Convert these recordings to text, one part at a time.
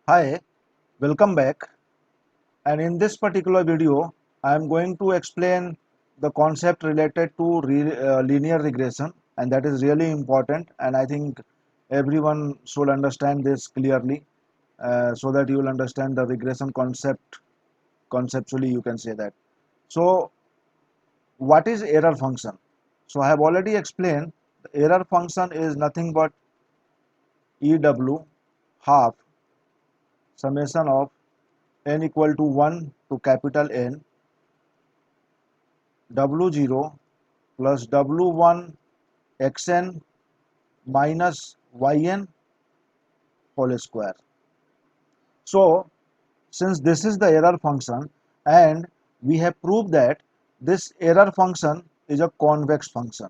Hi, welcome back. And in this particular video, I am going to explain the concept related to linear regression, and that is really important. And I think everyone should understand this clearly, so that you will understand the regression concept conceptually. You can say that. So, what is error function? So, I have already explained the error function is nothing but EW half summation of n equal to 1 to capital N W0 plus W1 xn minus yn whole square. So, since this is the error function and we have proved that this error function is a convex function.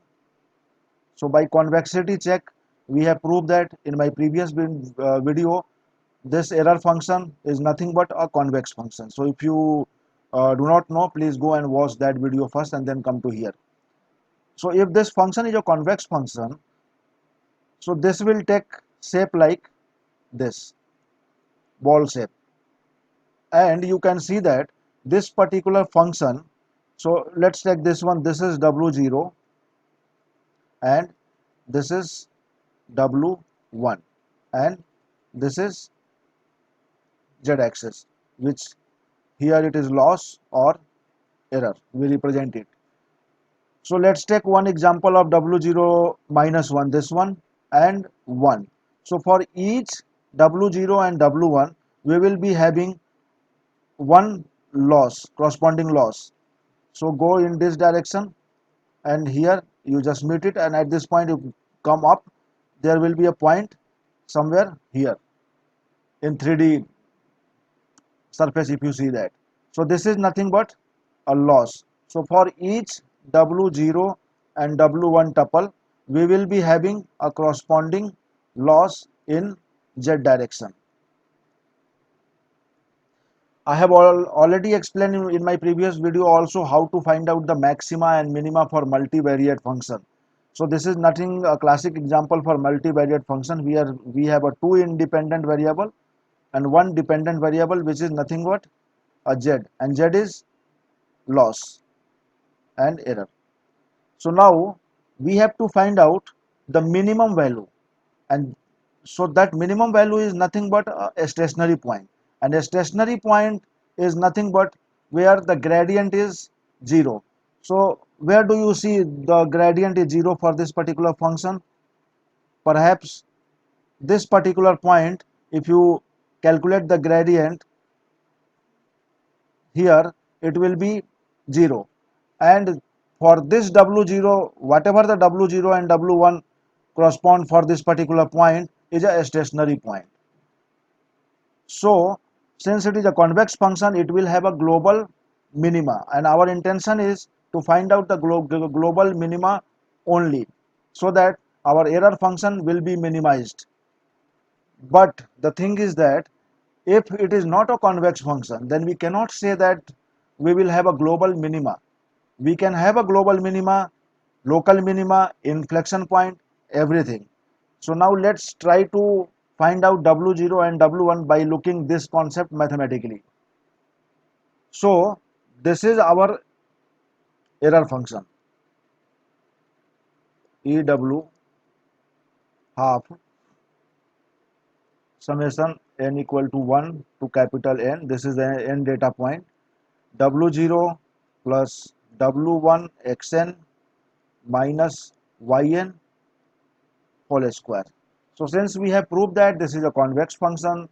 So, by convexity check, we have proved that in my previous video, this error function is nothing but a convex function. So, if you do not know, please go and watch that video first and then come to here. So, if this function is a convex function, so this will take shape like this ball shape, and you can see that this particular function, so let's take this one, this is W0 and this is W1 and this is Z axis, which here it is loss or error, we represent it. So let's take one example of W0 minus 1, this one and 1. So for each W0 and W1, we will be having one loss, corresponding loss. So go in this direction and here you just meet it, and at this point you come up, there will be a point somewhere here in 3D surface if you see that. So this is nothing but a loss. So for each W0 and W1 tuple, we will be having a corresponding loss in Z direction. I have already explained in my previous video also how to find out the maxima and minima for multivariate function. So this is nothing a classic example for multivariate function. We have a two independent variable and one dependent variable, which is nothing but a z, and z is loss and error. So now we have to find out the minimum value, and so that minimum value is nothing but a stationary point, and a stationary point is nothing but where the gradient is 0. So where do you see the gradient is 0 for this particular function? Perhaps this particular point, if you calculate the gradient here, it will be 0, and for this W0, whatever the W0 and W1 correspond for this particular point is a stationary point. So since it is a convex function, it will have a global minima, and our intention is to find out the global minima only, so that our error function will be minimized. But the thing is that if it is not a convex function, then we cannot say that we will have a global minima. We can have a global minima, local minima, inflection point, everything. So now let's try to find out W0 and W1 by looking this concept mathematically. So this is our error function, EW half summation n equal to 1 to capital N. This is the n data point. W0 plus W1 xn minus yn whole square. So since we have proved that this is a convex function,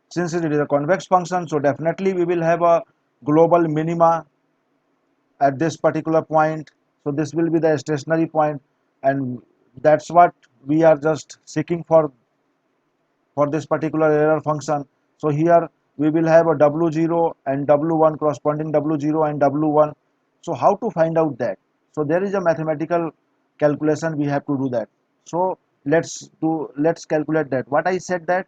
since it is a convex function, so definitely we will have a global minima at this particular point. So this will be the stationary point, and that's what we are just seeking for this particular error function. So here we will have a W0 and W1 corresponding W0 and W1. So how to find out that? So there is a mathematical calculation we have to do that. So let's calculate that. What I said, that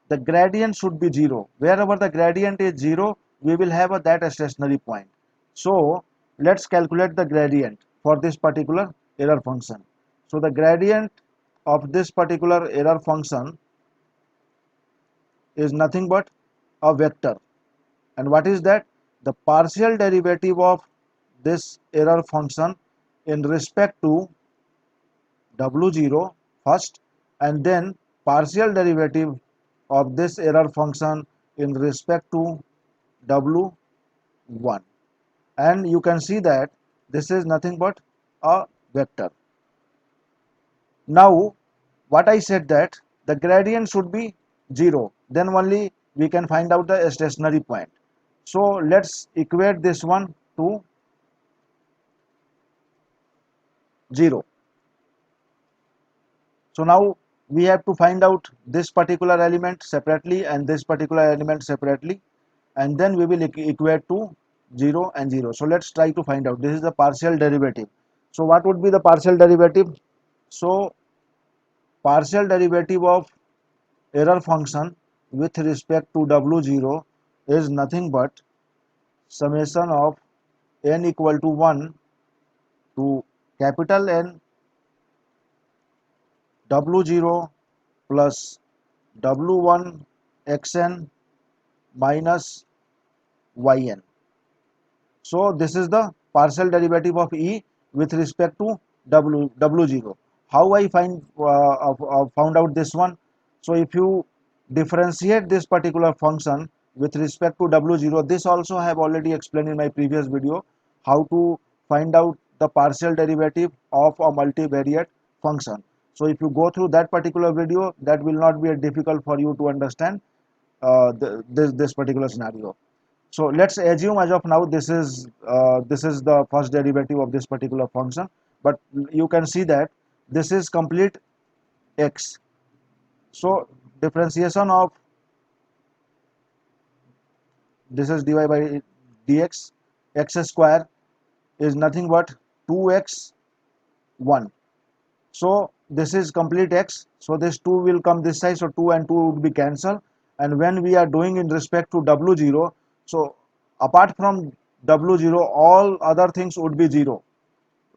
the gradient should be 0. Wherever the gradient is 0, we will have that stationary point. So let's calculate the gradient for this particular error function. So the gradient of this particular error function is nothing but a vector. And what is that? The partial derivative of this error function in respect to w0 first, and then partial derivative of this error function in respect to w1. And you can see that this is nothing but a vector. Now what I said, that the gradient should be 0, then only we can find out the stationary point. So let's equate this one to 0. So now we have to find out this particular element separately and this particular element separately, and then we will equate to 0 and 0. So let's try to find out. This is the partial derivative. So what would be the partial derivative? So partial derivative of error function with respect to w0 is nothing but summation of n equal to 1 to capital N w0 plus w1 xn minus yn. So this is the partial derivative of E with respect to w0. How I found out this one? So if you differentiate this particular function with respect to w0, this also I have already explained in my previous video, how to find out the partial derivative of a multivariate function. So if you go through that particular video, that will not be difficult for you to understand this particular scenario. So let's assume as of now this is the first derivative of this particular function, but you can see that this is complete x. So differentiation of this is dy by dx x square is nothing but 2x 1. So this is complete x. So this 2 will come this side. So 2 and 2 would be cancelled. And when we are doing in respect to w0, so apart from w0, all other things would be 0.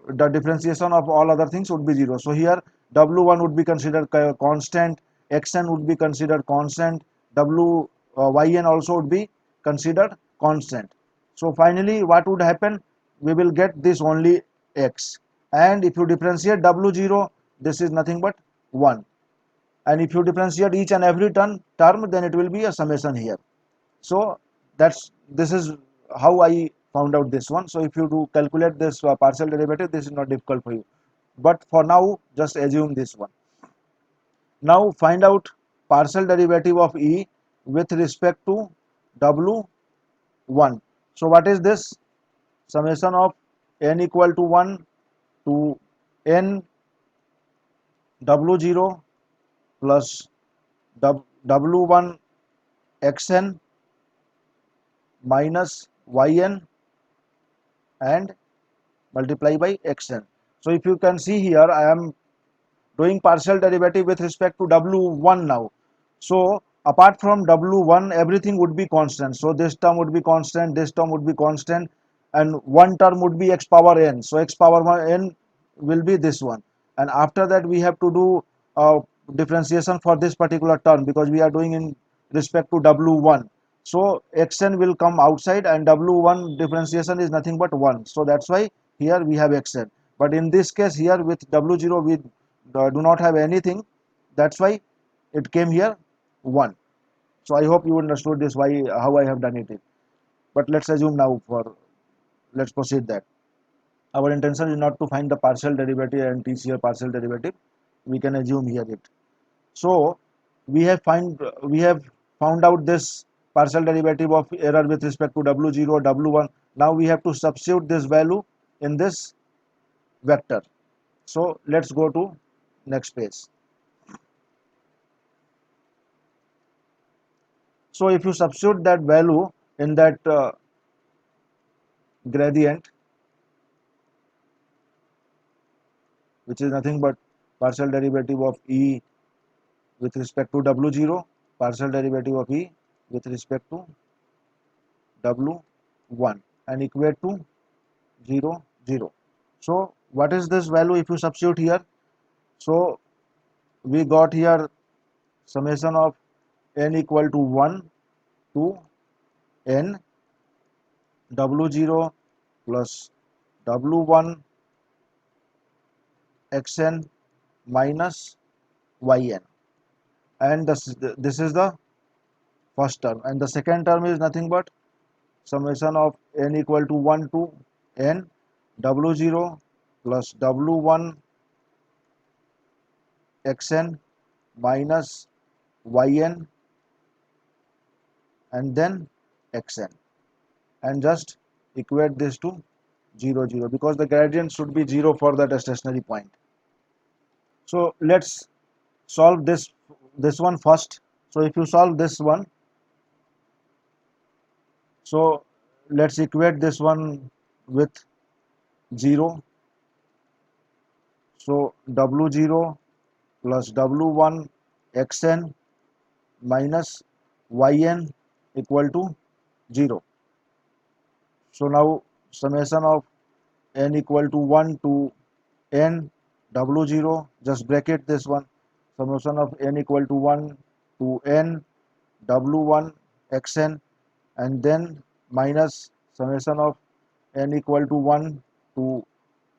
The differentiation of all other things would be 0. So here w1 would be considered constant, xn would be considered constant, yn also would be considered constant. So finally what would happen? We will get this only x. And if you differentiate w0, this is nothing but 1. And if you differentiate each and every term, then it will be a summation here. So this is how I found out this one. So if you do calculate this partial derivative, this is not difficult for you. But for now, just assume this one. Now find out partial derivative of E with respect to W1. So what is this? Summation of n equal to 1 to n W0 plus W1 xn minus yn and multiply by xn. So if you can see here, I am doing partial derivative with respect to w1 now. So apart from w1, everything would be constant. So this term would be constant, this term would be constant, and one term would be x power n. So x power n will be this one. And after that we have to do differentiation for this particular term, because we are doing in respect to w1. So xn will come outside, and w1 differentiation is nothing but 1. So that's why here we have xn. But in this case here with w0 we do not have anything. That's why it came here 1. So I hope you understood this, why how I have done it. But let's assume now, let's proceed that. Our intention is not to find the partial derivative and teach here partial derivative. We can assume here it. So we have found out this partial derivative of error with respect to w0, w1. Now we have to substitute this value in this vector. So let's go to next page. So if you substitute that value in that gradient, which is nothing but partial derivative of E with respect to w0, partial derivative of E with respect to w1, and equate to 0, 0. So what is this value if you substitute here? So we got here summation of n equal to 1 to n w0 plus w1 xn minus yn, and this is the first term, and the second term is nothing but summation of n equal to 1 to n w0 plus w1 xn minus yn and then xn, and just equate this to 0 0 because the gradient should be 0 for that stationary point. So let's solve this one first. So if you solve this one, so let's equate this one with 0. So w0 plus w1 xn minus yn equal to 0. So now summation of n equal to 1 to n w0, just bracket this one, summation of n equal to 1 to n w1 xn, and then minus summation of n equal to 1 to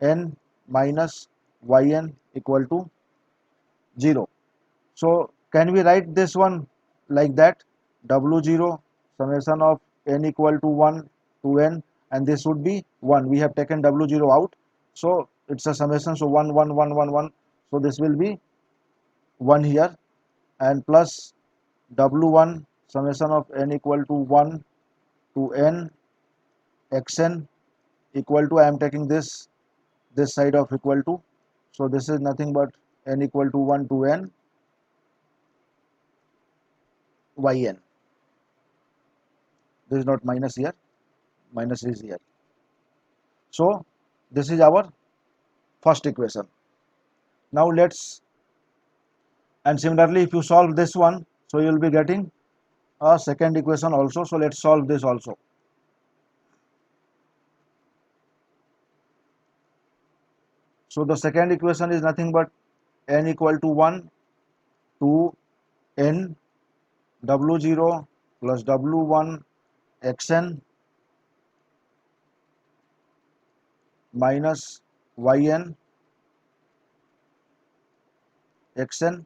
n minus yn equal to 0. So can we write this one like that, w0 summation of n equal to 1 to n, and this would be 1. We have taken w0 out, so it's a summation, so 1 1 1 1 1, so this will be 1 here, and plus w1 summation of n equal to 1 to n xn equal to, I am taking this side of equal to, so this is nothing but n equal to 1 to n yn. This is not minus here, minus is here. So this is our first equation. Now let's, and similarly if you solve this one, so you will be getting a second equation also. So let's solve this also. So the second equation is nothing but n equal to 1 to n w0 plus w1 xn minus yn xn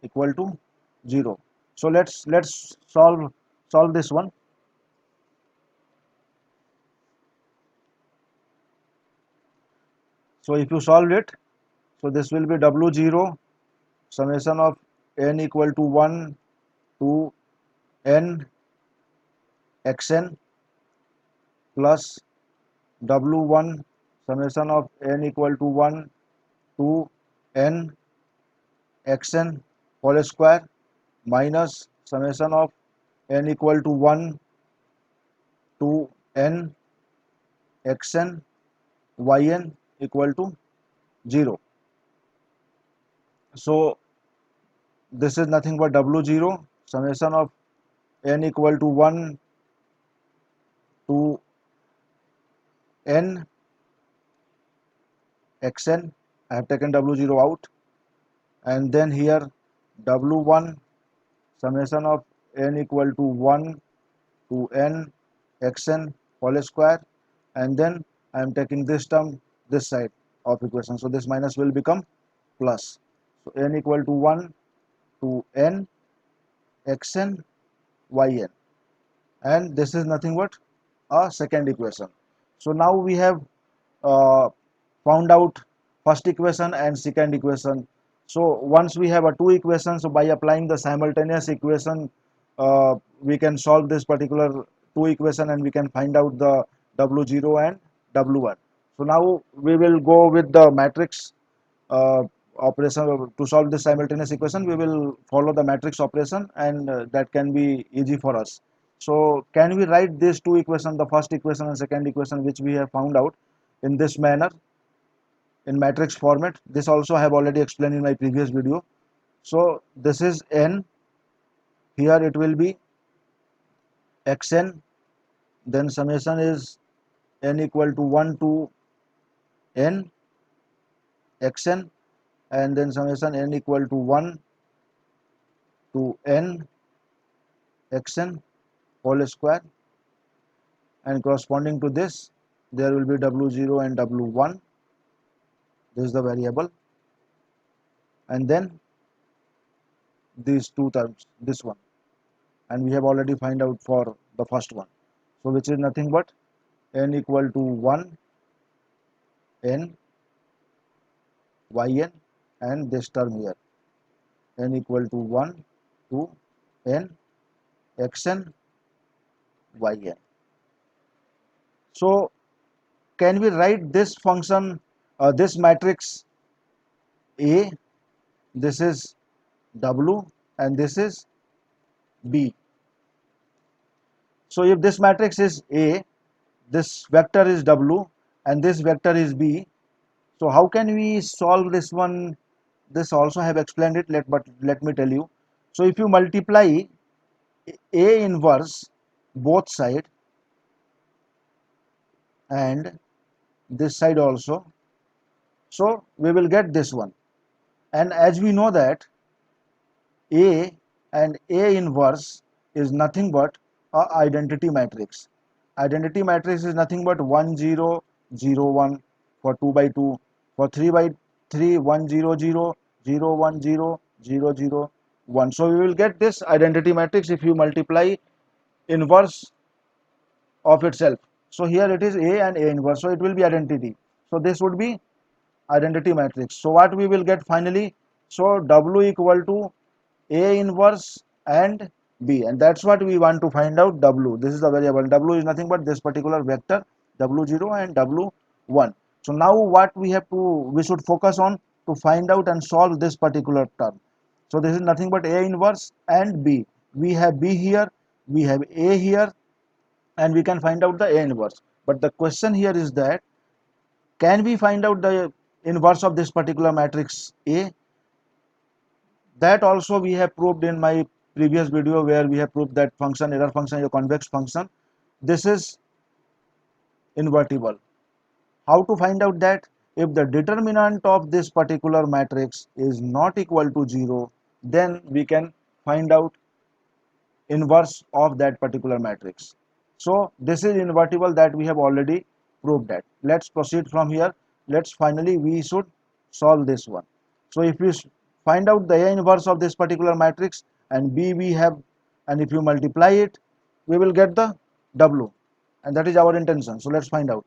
equal to 0. So let's solve this one. So if you solve it, so this will be w0 summation of n equal to 1 to n xn plus w1 summation of n equal to 1 to n xn whole square minus summation of n equal to 1 to n xn yn equal to 0. So this is nothing but w0 summation of n equal to 1 to n xn, I have taken w0 out, and then here w1 summation of n equal to 1 to n xn whole square, and then I am taking this term this side of equation, so this minus will become plus. So n equal to 1 to n xn yn, and this is nothing but a second equation. So now we have found out first equation and second equation. So once we have a two equations, so by applying the simultaneous equation, we can solve this particular two equation and we can find out the w0 and w1. So now we will go with the matrix operation to solve this simultaneous equation. We will follow the matrix operation, and that can be easy for us. So can we write these two equations, the first equation and second equation which we have found out, in this manner, in matrix format? This also I have already explained in my previous video. So this is n, here it will be xn, then summation is n equal to 1 to n xn, and then summation n equal to 1 to n xn whole square, and corresponding to this there will be w0 and w1. This is the variable, and then these two terms, this one, and we have already find out for the first one, so which is nothing but n equal to 1 n yn, and this term here n equal to 1 to n xn yn. So can we write this function, this matrix A, this is W and this is B. So if this matrix is A, this vector is W and this vector is B, so how can we solve this one? This also have explained it, but let me tell you. So if you multiply A inverse both side and this side also, so we will get this one. And as we know that A and A inverse is nothing but a identity matrix. Identity matrix is nothing but 1 0 0 1 for 2 by 2, for 3 by 3 1 0 0 0 1 0 0 0 1. So we will get this identity matrix if you multiply inverse of itself. So here it is A and A inverse, so it will be identity. So this would be identity matrix. So what we will get finally? So W equal to A inverse and B, and that's what we want to find out. W, this is the variable. W is nothing but this particular vector W0 and W1. So now what we should focus on to find out and solve this particular term. So this is nothing but A inverse and B. We have B here, we have A here, and we can find out the A inverse. But the question here is that can we find out the inverse of this particular matrix A? That also we have proved in my previous video, where we have proved that function, error function is a convex function. This is invertible. How to find out that? If the determinant of this particular matrix is not equal to 0, then we can find out inverse of that particular matrix. So this is invertible, that we have already proved that. Let's proceed from here. Let's finally we should solve this one. So if we find out the A inverse of this particular matrix and B we have, and if you multiply it, we will get the W, and that is our intention. So let's find out.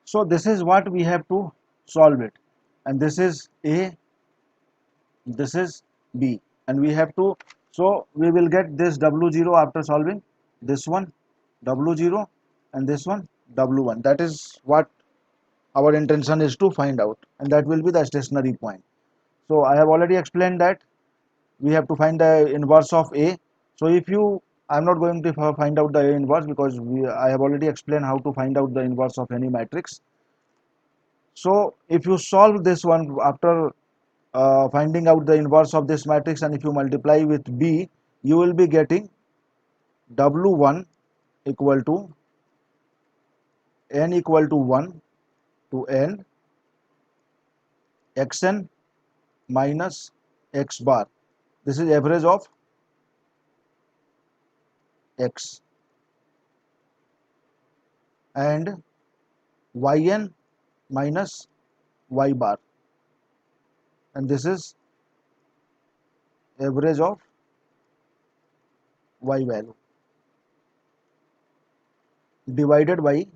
So this is what we have to solve it, and this is A, this is B, and we have to, so we will get this W0 after solving this one W0 and this one W1. That is what our intention is to find out, and that will be the stationary point. So I have already explained that we have to find the inverse of A. So if you, I'm not going to find out the A inverse, because I have already explained how to find out the inverse of any matrix. So if you solve this one after finding out the inverse of this matrix, and if you multiply with B, you will be getting W1 equal to n equal to 1 to n xn minus x bar. This is average of x, and yn minus y bar, and this is average of y value, divided by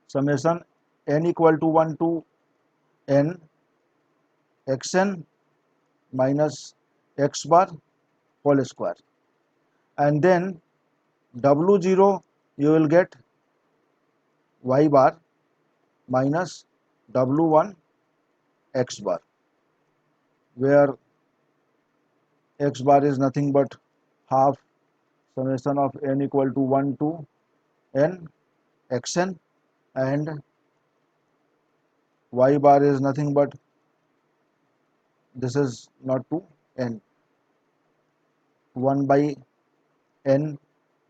summation n equal to 1 to n xn minus x bar whole square, and then W0 you will get y bar minus W1 x bar, where x bar is nothing but half summation of n equal to 1 to n xn, and y bar is nothing but half summation of n equal to 1 to n xn, and y bar is nothing but half summation of n equal to 1 to n xn, and y bar is nothing but half summation of n equal to 1 to n xn, and y bar is nothing but half summation of n equal to 1 to n xn, and y bar is nothing but, this is not 2, n, 1 by n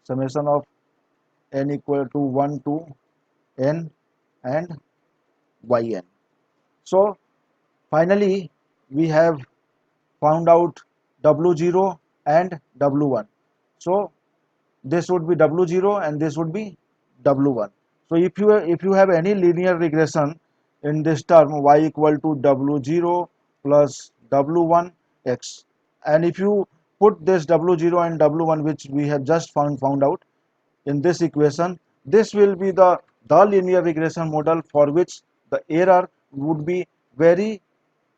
summation of n equal to 1 to n and yn. So finally we have found out w0 and w1. So this would be w0 and this would be w1. So if you have any linear regression in this term y equal to w0 plus w1 x, and if you put this w0 and w1 which we have just found out in this equation, this will be the linear regression model for which the error would be very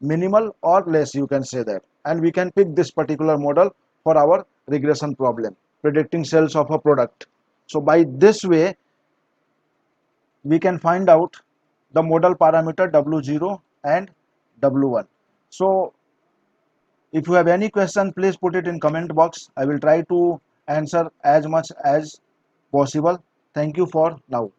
minimal or less, you can say that, and we can pick this particular model for our regression problem predicting sales of a product. So by this way we can find out the model parameter w0 and w1. So if you have any question, please put it in comment box. I will try to answer as much as possible. Thank you for now.